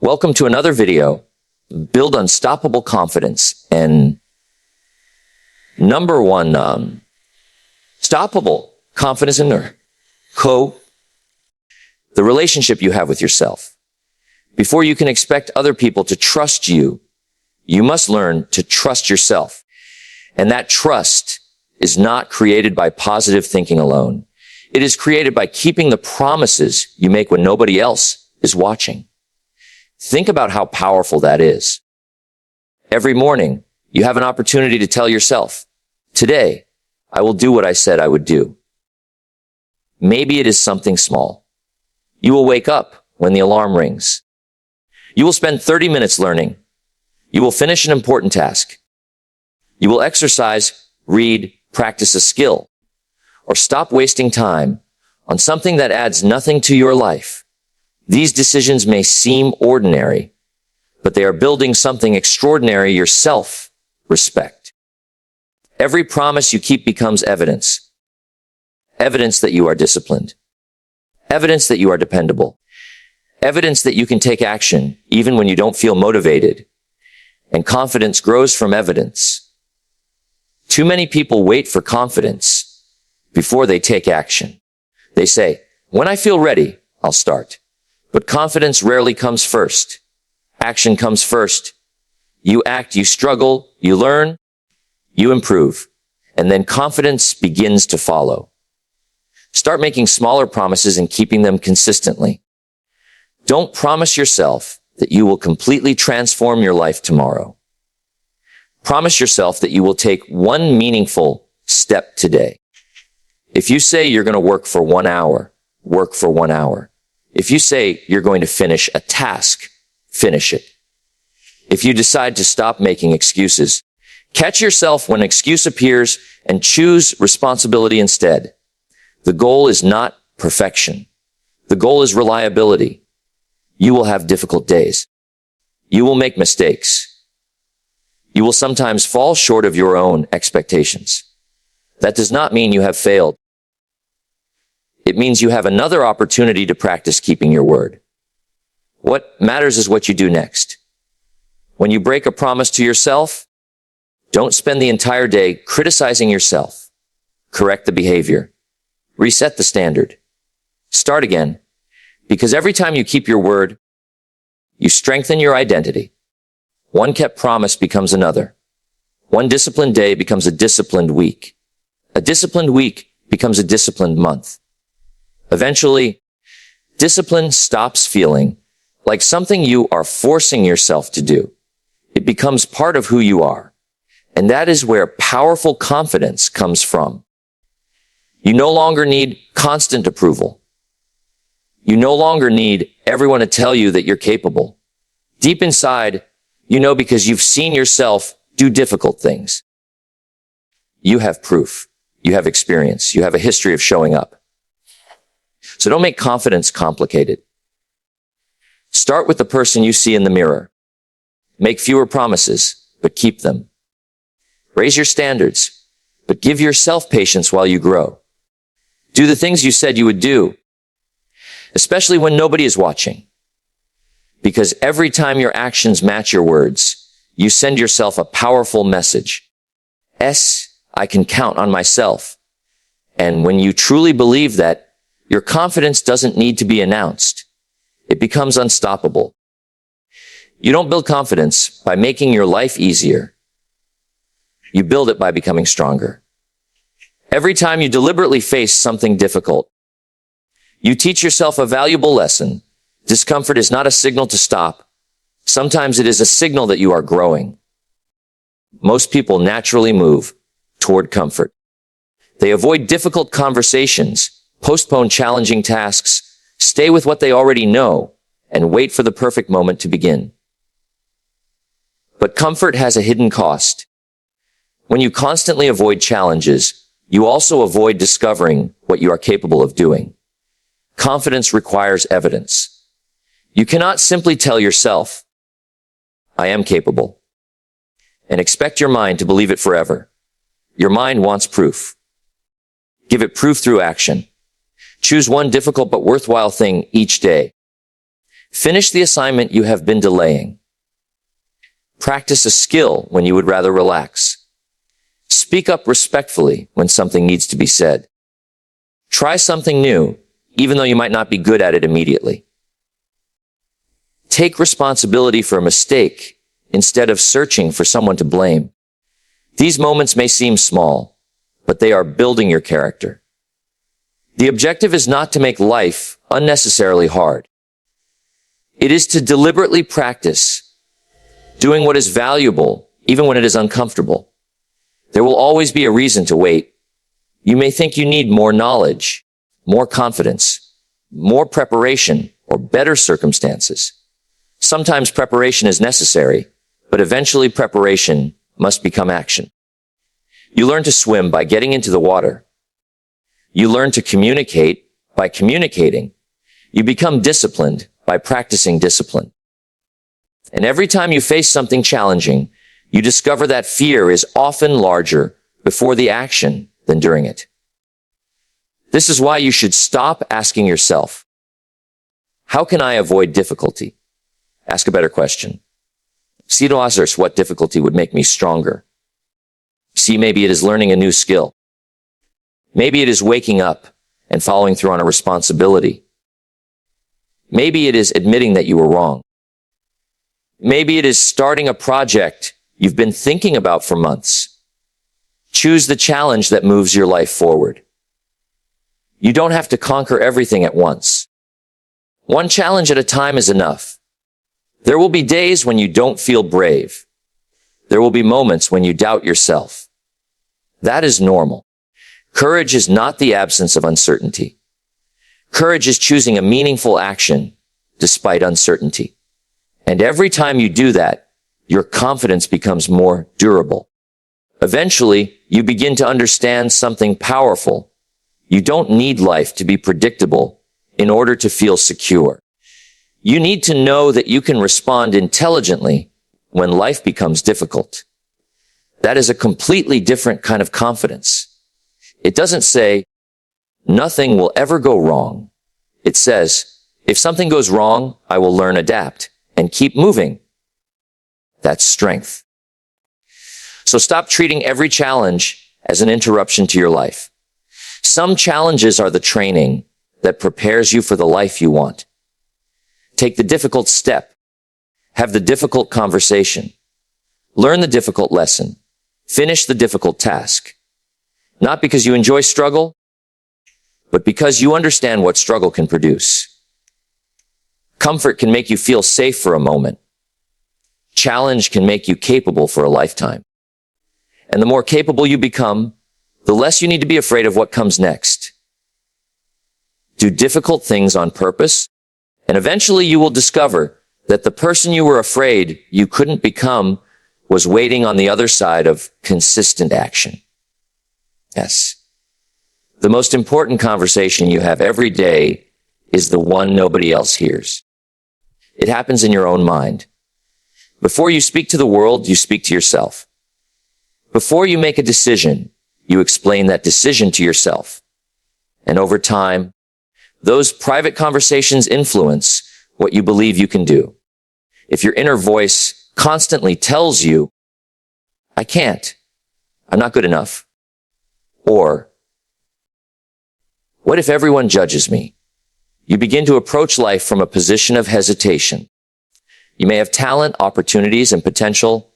Welcome to another video, Build Unstoppable Confidence. And number one, stoppable confidence in the relationship you have with yourself. Before you can expect other people to trust you, you must learn to trust yourself. And that trust is not created by positive thinking alone. It is created by keeping the promises you make when nobody else is watching. Think about how powerful that is. Every morning, you have an opportunity to tell yourself, today, I will do what I said I would do. Maybe it is something small. You will wake up when the alarm rings. You will spend 30 minutes learning. You will finish an important task. You will exercise, read, practice a skill, or stop wasting time on something that adds nothing to your life. These decisions may seem ordinary, but they are building something extraordinary, your self-respect. Every promise you keep becomes evidence. Evidence that you are disciplined. Evidence that you are dependable. Evidence that you can take action even when you don't feel motivated. And confidence grows from evidence. Too many people wait for confidence before they take action. They say, when I feel ready, I'll start. But confidence rarely comes first. Action comes first. You act, you struggle, you learn, you improve, and then confidence begins to follow. Start making smaller promises and keeping them consistently. Don't promise yourself that you will completely transform your life tomorrow. Promise yourself that you will take one meaningful step today. If you say you're going to work for 1 hour, work for 1 hour. If you say you're going to finish a task, finish it. If you decide to stop making excuses, catch yourself when an excuse appears and choose responsibility instead. The goal is not perfection. The goal is reliability. You will have difficult days. You will make mistakes. You will sometimes fall short of your own expectations. That does not mean you have failed. It means you have another opportunity to practice keeping your word. What matters is what you do next. When you break a promise to yourself, don't spend the entire day criticizing yourself. Correct the behavior. Reset the standard. Start again. Because every time you keep your word, you strengthen your identity. One kept promise becomes another. One disciplined day becomes a disciplined week. A disciplined week becomes a disciplined month. Eventually, discipline stops feeling like something you are forcing yourself to do. It becomes part of who you are. And that is where powerful confidence comes from. You no longer need constant approval. You no longer need everyone to tell you that you're capable. Deep inside, you know because you've seen yourself do difficult things. You have proof. You have experience. You have a history of showing up. So don't make confidence complicated. Start with the person you see in the mirror. Make fewer promises, but keep them. Raise your standards, but give yourself patience while you grow. Do the things you said you would do, especially when nobody is watching. Because every time your actions match your words, you send yourself a powerful message. I can count on myself. And when you truly believe that, your confidence doesn't need to be announced. It becomes unstoppable. You don't build confidence by making your life easier. You build it by becoming stronger. Every time you deliberately face something difficult, you teach yourself a valuable lesson. Discomfort is not a signal to stop. Sometimes it is a signal that you are growing. Most people naturally move toward comfort. They avoid difficult conversations, postpone challenging tasks, stay with what they already know, and wait for the perfect moment to begin. But comfort has a hidden cost. When you constantly avoid challenges, you also avoid discovering what you are capable of doing. Confidence requires evidence. You cannot simply tell yourself, I am capable, and expect your mind to believe it forever. Your mind wants proof. Give it proof through action. Choose one difficult but worthwhile thing each day. Finish the assignment you have been delaying. Practice a skill when you would rather relax. Speak up respectfully when something needs to be said. Try something new, even though you might not be good at it immediately. Take responsibility for a mistake instead of searching for someone to blame. These moments may seem small, but they are building your character. The objective is not to make life unnecessarily hard. It is to deliberately practice doing what is valuable, even when it is uncomfortable. There will always be a reason to wait. You may think you need more knowledge, more confidence, more preparation, or better circumstances. Sometimes preparation is necessary, but eventually preparation must become action. You learn to swim by getting into the water. You learn to communicate by communicating. You become disciplined by practicing discipline. And every time you face something challenging, you discover that fear is often larger before the action than during it. This is why you should stop asking yourself, how can I avoid difficulty? Ask a better question. See to others what difficulty would make me stronger. See, maybe it is learning a new skill. Maybe it is waking up and following through on a responsibility. Maybe it is admitting that you were wrong. Maybe it is starting a project you've been thinking about for months. Choose the challenge that moves your life forward. You don't have to conquer everything at once. One challenge at a time is enough. There will be days when you don't feel brave. There will be moments when you doubt yourself. That is normal. Courage is not the absence of uncertainty. Courage is choosing a meaningful action despite uncertainty. And every time you do that, your confidence becomes more durable. Eventually, you begin to understand something powerful. You don't need life to be predictable in order to feel secure. You need to know that you can respond intelligently when life becomes difficult. That is a completely different kind of confidence. It doesn't say, nothing will ever go wrong. It says, if something goes wrong, I will learn, adapt, and keep moving. That's strength. So stop treating every challenge as an interruption to your life. Some challenges are the training that prepares you for the life you want. Take the difficult step. Have the difficult conversation. Learn the difficult lesson. Finish the difficult task. Not because you enjoy struggle, but because you understand what struggle can produce. Comfort can make you feel safe for a moment. Challenge can make you capable for a lifetime. And the more capable you become, the less you need to be afraid of what comes next. Do difficult things on purpose, and eventually you will discover that the person you were afraid you couldn't become was waiting on the other side of consistent action. Yes. The most important conversation you have every day is the one nobody else hears. It happens in your own mind. Before you speak to the world, you speak to yourself. Before you make a decision, you explain that decision to yourself. And over time, those private conversations influence what you believe you can do. If your inner voice constantly tells you, I can't, I'm not good enough, or what if everyone judges me? You begin to approach life from a position of hesitation. You may have talent, opportunities, and potential,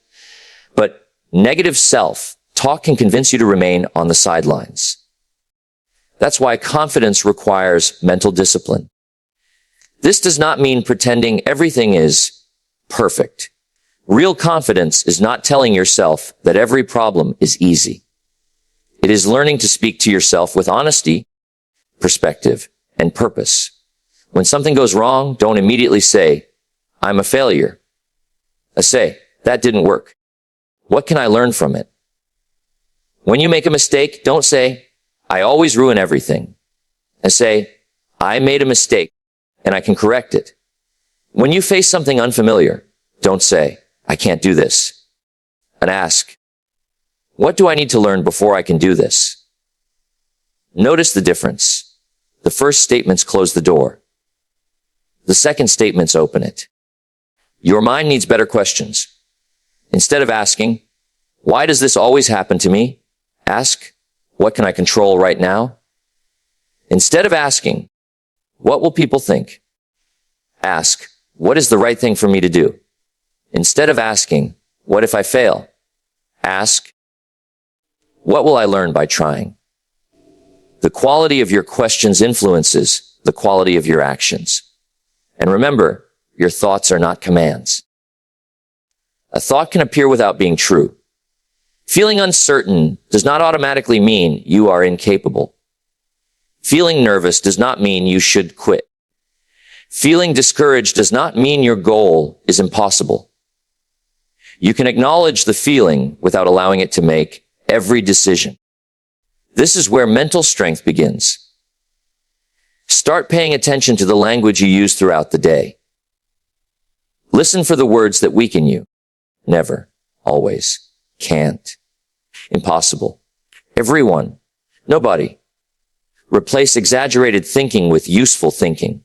but negative self-talk can convince you to remain on the sidelines. That's why confidence requires mental discipline. This does not mean pretending everything is perfect. Real confidence is not telling yourself that every problem is easy. It is learning to speak to yourself with honesty, perspective, and purpose. When something goes wrong, don't immediately say, I'm a failure. Say, that didn't work. What can I learn from it? When you make a mistake, don't say, I always ruin everything. And say, I made a mistake and I can correct it. When you face something unfamiliar, don't say, I can't do this. And ask, what do I need to learn before I can do this? Notice the difference. The first statements close the door. The second statements open it. Your mind needs better questions. Instead of asking, why does this always happen to me? Ask, what can I control right now? Instead of asking, what will people think? Ask, what is the right thing for me to do? Instead of asking, what if I fail? Ask, what will I learn by trying? The quality of your questions influences the quality of your actions. And remember, your thoughts are not commands. A thought can appear without being true. Feeling uncertain does not automatically mean you are incapable. Feeling nervous does not mean you should quit. Feeling discouraged does not mean your goal is impossible. You can acknowledge the feeling without allowing it to make every decision. This is where mental strength begins. Start paying attention to the language you use throughout the day. Listen for the words that weaken you. Never, always, can't, impossible, everyone, nobody. Replace exaggerated thinking with useful thinking.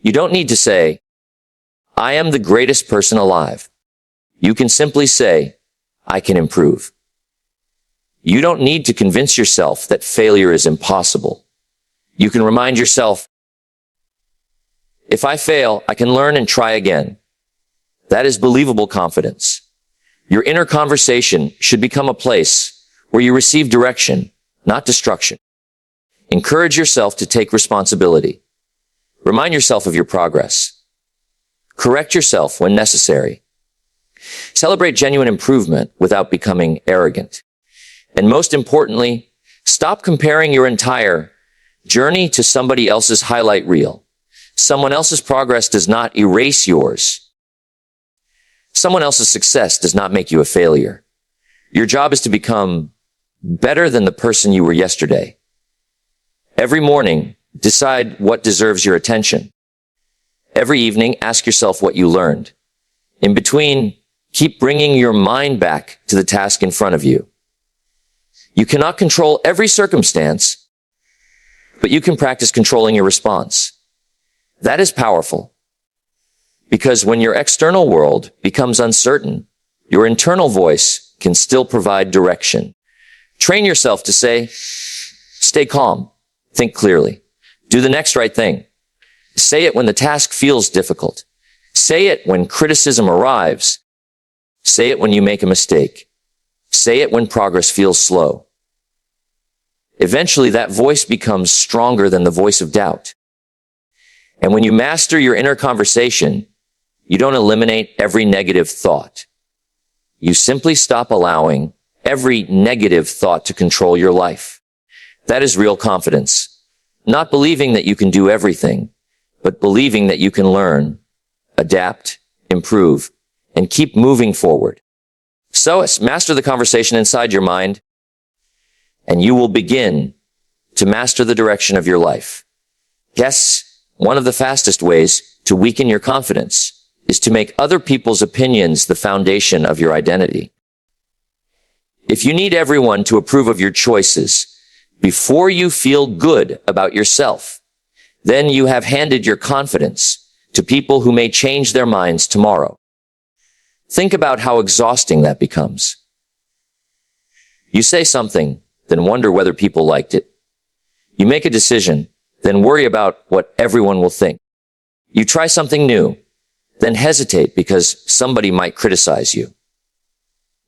You don't need to say, I am the greatest person alive. You can simply say, I can improve. You don't need to convince yourself that failure is impossible. You can remind yourself, if I fail, I can learn and try again. That is believable confidence. Your inner conversation should become a place where you receive direction, not destruction. Encourage yourself to take responsibility. Remind yourself of your progress. Correct yourself when necessary. Celebrate genuine improvement without becoming arrogant. And most importantly, stop comparing your entire journey to somebody else's highlight reel. Someone else's progress does not erase yours. Someone else's success does not make you a failure. Your job is to become better than the person you were yesterday. Every morning, decide what deserves your attention. Every evening, ask yourself what you learned. In between, keep bringing your mind back to the task in front of you. You cannot control every circumstance, but you can practice controlling your response. That is powerful. Because when your external world becomes uncertain, your internal voice can still provide direction. Train yourself to say, stay calm, think clearly, do the next right thing. Say it when the task feels difficult. Say it when criticism arrives. Say it when you make a mistake. Say it when progress feels slow. Eventually, that voice becomes stronger than the voice of doubt. And when you master your inner conversation, you don't eliminate every negative thought. You simply stop allowing every negative thought to control your life. That is real confidence. Not believing that you can do everything, but believing that you can learn, adapt, improve, and keep moving forward. So master the conversation inside your mind, and you will begin to master the direction of your life. Yes, one of the fastest ways to weaken your confidence is to make other people's opinions the foundation of your identity. If you need everyone to approve of your choices before you feel good about yourself, then you have handed your confidence to people who may change their minds tomorrow. Think about how exhausting that becomes. You say something, then wonder whether people liked it. You make a decision, then worry about what everyone will think. You try something new, then hesitate because somebody might criticize you.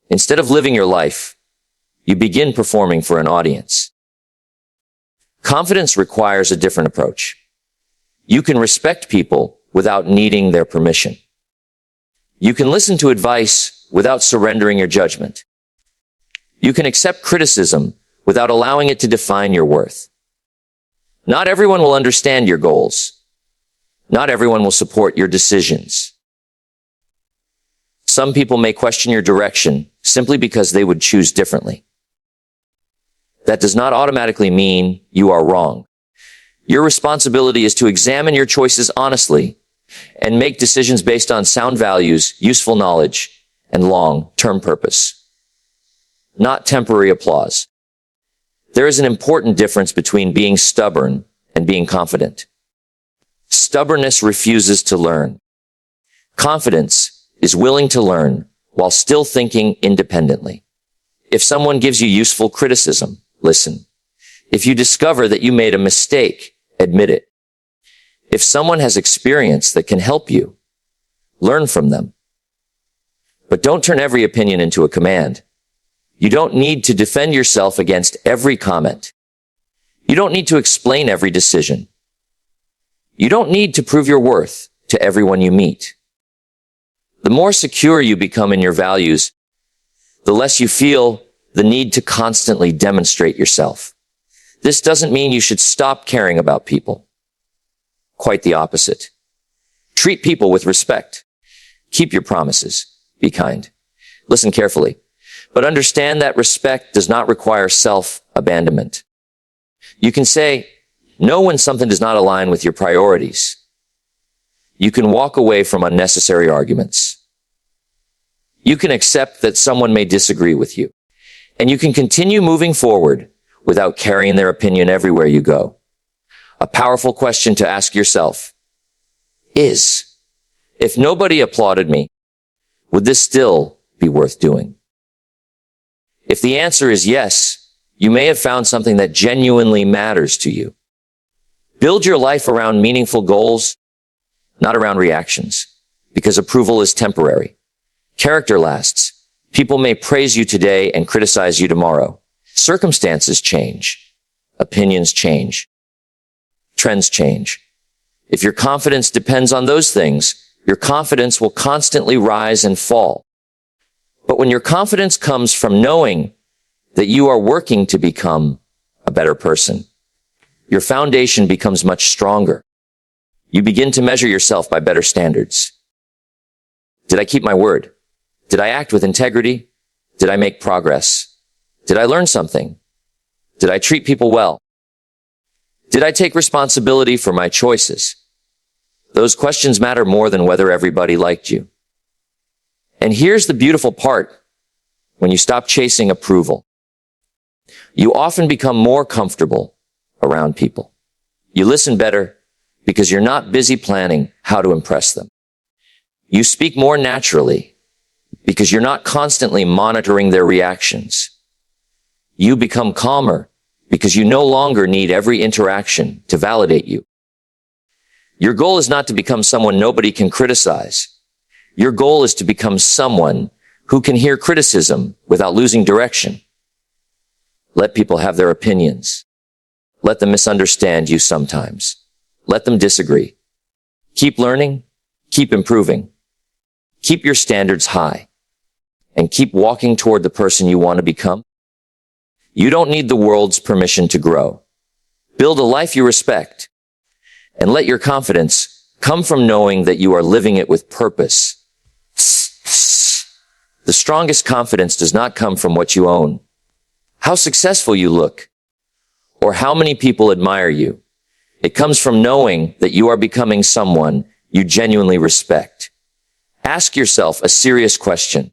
Instead of living your life, you begin performing for an audience. Confidence requires a different approach. You can respect people without needing their permission. You can listen to advice without surrendering your judgment. You can accept criticism without allowing it to define your worth. Not everyone will understand your goals. Not everyone will support your decisions. Some people may question your direction simply because they would choose differently. That does not automatically mean you are wrong. Your responsibility is to examine your choices honestly and make decisions based on sound values, useful knowledge, and long-term purpose, not temporary applause. There is an important difference between being stubborn and being confident. Stubbornness refuses to learn. Confidence is willing to learn while still thinking independently. If someone gives you useful criticism, listen. If you discover that you made a mistake, admit it. If someone has experience that can help you, learn from them. But don't turn every opinion into a command. You don't need to defend yourself against every comment. You don't need to explain every decision. You don't need to prove your worth to everyone you meet. The more secure you become in your values, the less you feel the need to constantly demonstrate yourself. This doesn't mean you should stop caring about people. Quite the opposite. Treat people with respect. Keep your promises. Be kind. Listen carefully. But understand that respect does not require self-abandonment. You can say no when something does not align with your priorities. You can walk away from unnecessary arguments. You can accept that someone may disagree with you. And you can continue moving forward without carrying their opinion everywhere you go. A powerful question to ask yourself is, if nobody applauded me, would this still be worth doing? If the answer is yes, you may have found something that genuinely matters to you. Build your life around meaningful goals, not around reactions, because approval is temporary. Character lasts. People may praise you today and criticize you tomorrow. Circumstances change. Opinions change. Trends change. If your confidence depends on those things, your confidence will constantly rise and fall. But when your confidence comes from knowing that you are working to become a better person, your foundation becomes much stronger. You begin to measure yourself by better standards. Did I keep my word? Did I act with integrity? Did I make progress? Did I learn something? Did I treat people well? Did I take responsibility for my choices? Those questions matter more than whether everybody liked you. And here's the beautiful part. When you stop chasing approval, you often become more comfortable around people. You listen better because you're not busy planning how to impress them. You speak more naturally because you're not constantly monitoring their reactions. You become calmer because you no longer need every interaction to validate you. Your goal is not to become someone nobody can criticize. Your goal is to become someone who can hear criticism without losing direction. Let people have their opinions. Let them misunderstand you sometimes. Let them disagree. Keep learning. Keep improving. Keep your standards high. And keep walking toward the person you want to become. You don't need the world's permission to grow. Build a life you respect. And let your confidence come from knowing that you are living it with purpose. The strongest confidence does not come from what you own, how successful you look, or how many people admire you. It comes from knowing that you are becoming someone you genuinely respect. Ask yourself a serious question.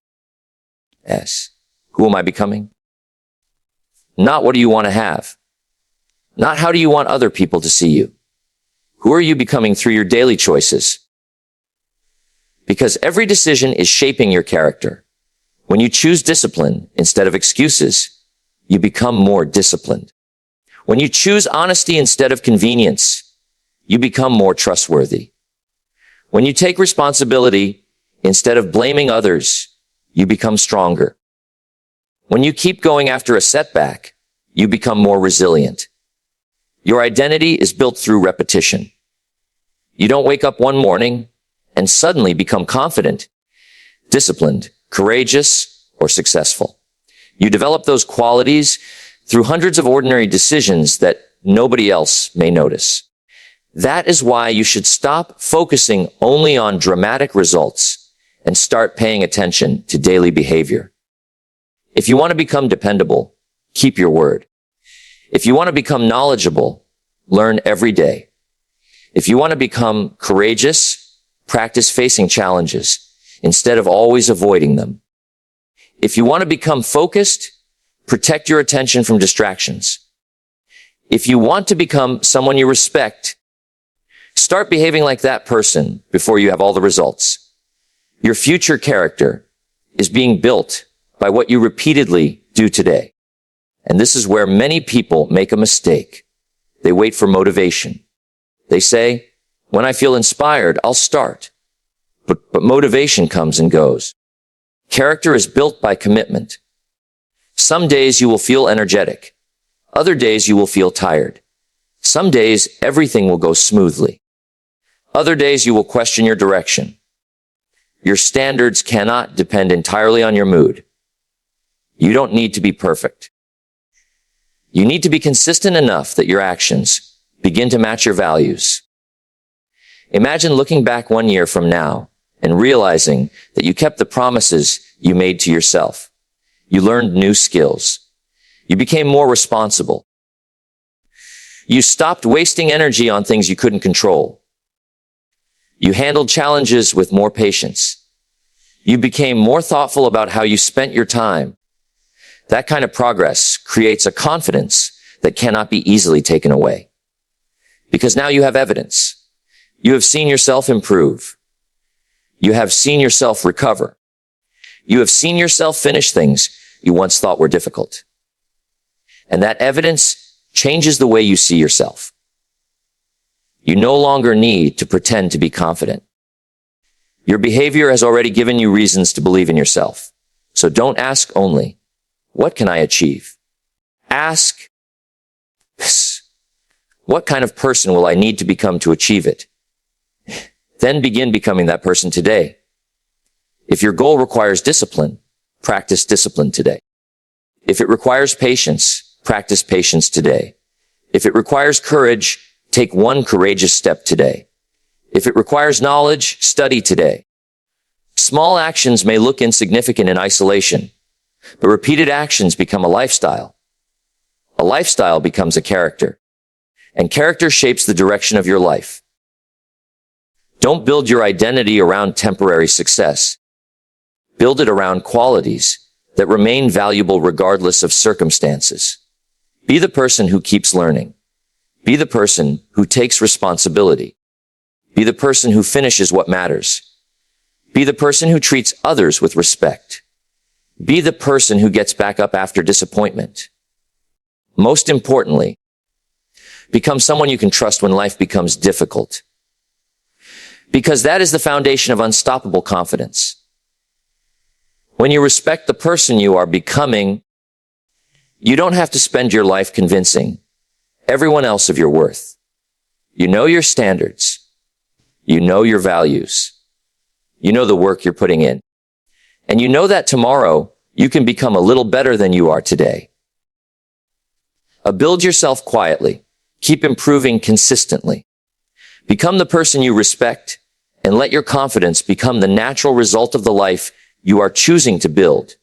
S. Who am I becoming? Not what do you want to have? Not how do you want other people to see you? Who are you becoming through your daily choices? Because every decision is shaping your character. When you choose discipline instead of excuses, you become more disciplined. When you choose honesty instead of convenience, you become more trustworthy. When you take responsibility instead of blaming others, you become stronger. When you keep going after a setback, you become more resilient. Your identity is built through repetition. You don't wake up one morning and suddenly become confident, disciplined, courageous, or successful. You develop those qualities through hundreds of ordinary decisions that nobody else may notice. That is why you should stop focusing only on dramatic results and start paying attention to daily behavior. If you want to become dependable, keep your word. If you want to become knowledgeable, learn every day. If you want to become courageous, practice facing challenges instead of always avoiding them. If you want to become focused, protect your attention from distractions. If you want to become someone you respect, Start behaving like that person before you have all the results. Your future character is being built by what you repeatedly do today. And this is where many people make a mistake. They wait for motivation. They say, when I feel inspired, I'll start. But motivation comes and goes. Character is built by commitment. Some days you will feel energetic. Other days you will feel tired. Some days everything will go smoothly. Other days you will question your direction. Your standards cannot depend entirely on your mood. You don't need to be perfect. You need to be consistent enough that your actions begin to match your values. Imagine looking back 1 year from now and realizing that you kept the promises you made to yourself. You learned new skills. You became more responsible. You stopped wasting energy on things you couldn't control. You handled challenges with more patience. You became more thoughtful about how you spent your time. That kind of progress creates a confidence that cannot be easily taken away. Because now you have evidence. You have seen yourself improve. You have seen yourself recover. You have seen yourself finish things you once thought were difficult. And that evidence changes the way you see yourself. You no longer need to pretend to be confident. Your behavior has already given you reasons to believe in yourself. So don't ask only, what can I achieve? Ask, what kind of person will I need to become to achieve it? Then begin becoming that person today. If your goal requires discipline, practice discipline today. If it requires patience, practice patience today. If it requires courage, take one courageous step today. If it requires knowledge, study today. Small actions may look insignificant in isolation, but repeated actions become a lifestyle. A lifestyle becomes a character, and character shapes the direction of your life. Don't build your identity around temporary success. Build it around qualities that remain valuable regardless of circumstances. Be the person who keeps learning. Be the person who takes responsibility. Be the person who finishes what matters. Be the person who treats others with respect. Be the person who gets back up after disappointment. Most importantly, become someone you can trust when life becomes difficult. Because that is the foundation of unstoppable confidence. When you respect the person you are becoming, you don't have to spend your life convincing everyone else of your worth. You know your standards. You know your values. You know the work you're putting in. And you know that tomorrow you can become a little better than you are today. Build yourself quietly. Keep improving consistently. Become the person you respect and let your confidence become the natural result of the life you are choosing to build.